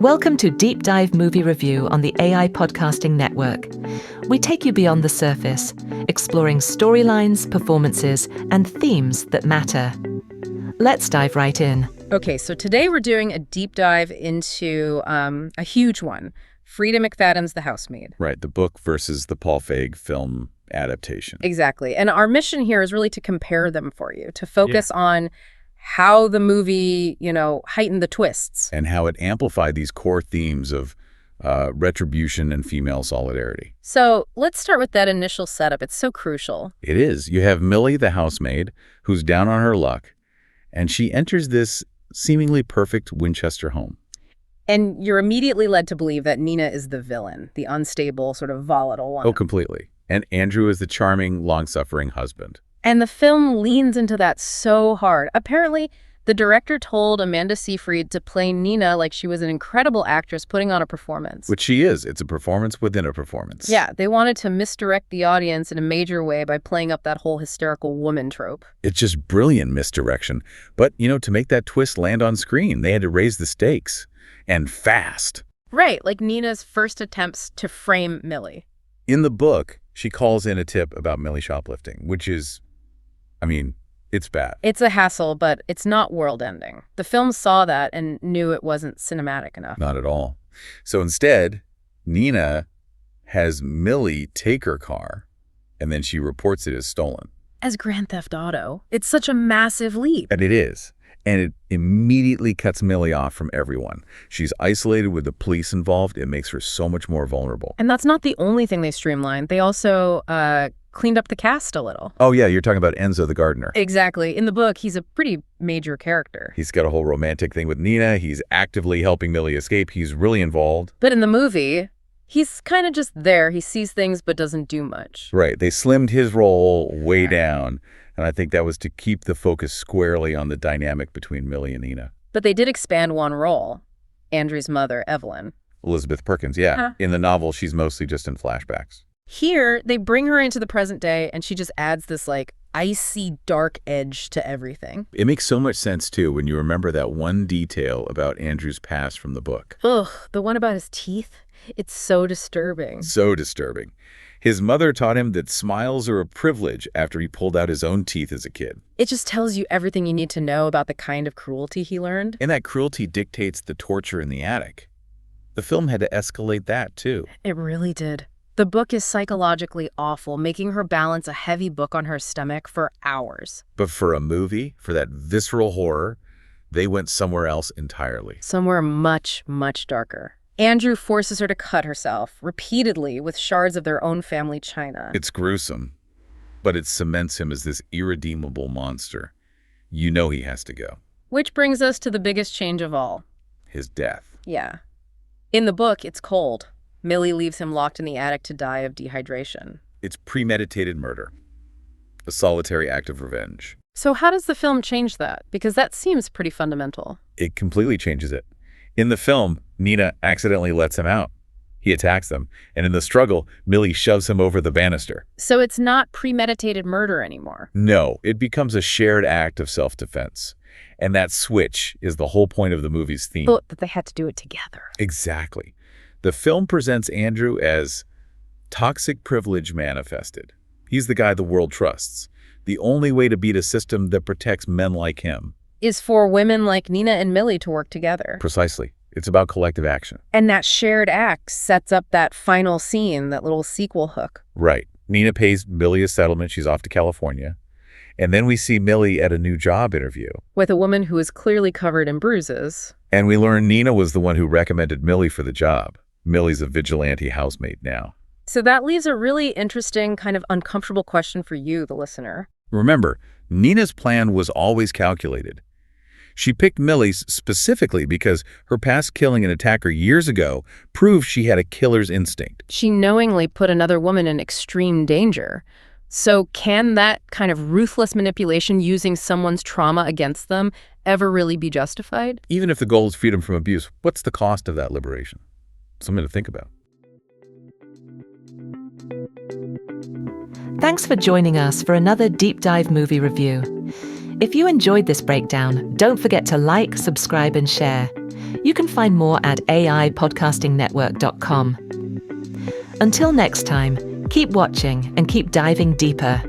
Welcome to Deep Dive Movie Review on the AI Podcasting Network. We take you beyond the surface, exploring storylines, performances, and themes that matter. Let's dive right in. Okay, so today we're doing a deep dive into a huge one, Freida McFadden's The Housemaid. Right, the book versus the Paul Feig film adaptation. Exactly. And our mission here is really to compare them for you, to focus on how the movie, heightened the twists. And how it amplified these core themes of retribution and female solidarity. So let's start with that initial setup. It's so crucial. It is. You have Millie, the housemaid, who's down on her luck, and she enters this seemingly perfect Winchester home. And you're immediately led to believe that Nina is the villain, the unstable, sort of volatile one. Oh, completely. And Andrew is the charming, long-suffering husband. And the film leans into that so hard. Apparently, the director told Amanda Seyfried to play Nina like she was an incredible actress putting on a performance. Which she is. It's a performance within a performance. Yeah, they wanted to misdirect the audience in a major way by playing up that whole hysterical woman trope. It's just brilliant misdirection. But, to make that twist land on screen, they had to raise the stakes. And fast. Right, like Nina's first attempts to frame Millie. In the book, she calls in a tip about Millie shoplifting, which is, it's bad. It's a hassle, but it's not world-ending. The film saw that and knew it wasn't cinematic enough. Not at all. So instead, Nina has Millie take her car, and then she reports it as stolen. As Grand Theft Auto. It's such a massive leap. And it is. And it immediately cuts Millie off from everyone. She's isolated with the police involved. It makes her so much more vulnerable. And that's not the only thing they streamlined. They also cleaned up the cast a little. Oh, yeah, you're talking about Enzo the gardener. Exactly. In the book, he's a pretty major character. He's got a whole romantic thing with Nina. He's actively helping Millie escape. He's really involved. But in the movie, he's kind of just there. He sees things but doesn't do much. Right. They slimmed his role way down. And I think that was to keep the focus squarely on the dynamic between Millie and Nina. But they did expand one role, Andrew's mother, Evelyn. Elizabeth Perkins, yeah. Huh. In the novel, she's mostly just in flashbacks. Here, they bring her into the present day, and she just adds this, icy, dark edge to everything. It makes so much sense, too, when you remember that one detail about Andrew's past from the book. Ugh, the one about his teeth? It's so disturbing. So disturbing. His mother taught him that smiles are a privilege after he pulled out his own teeth as a kid. It just tells you everything you need to know about the kind of cruelty he learned. And that cruelty dictates the torture in the attic. The film had to escalate that, too. It really did. The book is psychologically awful, making her balance a heavy book on her stomach for hours. But for a movie, for that visceral horror, they went somewhere else entirely. Somewhere much, much darker. Andrew forces her to cut herself, repeatedly, with shards of their own family china. It's gruesome, but it cements him as this irredeemable monster. You know he has to go. Which brings us to the biggest change of all. His death. Yeah. In the book, it's cold. Millie leaves him locked in the attic to die of dehydration. It's premeditated murder. A solitary act of revenge. So how does the film change that? Because that seems pretty fundamental. It completely changes it. In the film, Nina accidentally lets him out. He attacks them, and in the struggle, Millie shoves him over the banister. So it's not premeditated murder anymore. No, it becomes a shared act of self-defense. And that switch is the whole point of the movie's theme. But that they had to do it together. Exactly. The film presents Andrew as toxic privilege manifested. He's the guy the world trusts. The only way to beat a system that protects men like him is for women like Nina and Millie to work together. Precisely. It's about collective action. And that shared act sets up that final scene, that little sequel hook. Right. Nina pays Millie a settlement. She's off to California. And then we see Millie at a new job interview. With a woman who is clearly covered in bruises. And we learn Nina was the one who recommended Millie for the job. Millie's a vigilante housemaid now. So that leaves a really interesting, kind of uncomfortable question for you, the listener. Remember, Nina's plan was always calculated. She picked Millie's specifically because her past killing an attacker years ago proved she had a killer's instinct. She knowingly put another woman in extreme danger. So can that kind of ruthless manipulation using someone's trauma against them ever really be justified? Even if the goal is freedom from abuse, what's the cost of that liberation? Something to think about. Thanks for joining us for another Deep Dive movie review. If you enjoyed this breakdown, don't forget to like, subscribe, and share. You can find more at aipodcastingnetwork.com. Until next time, keep watching and keep diving deeper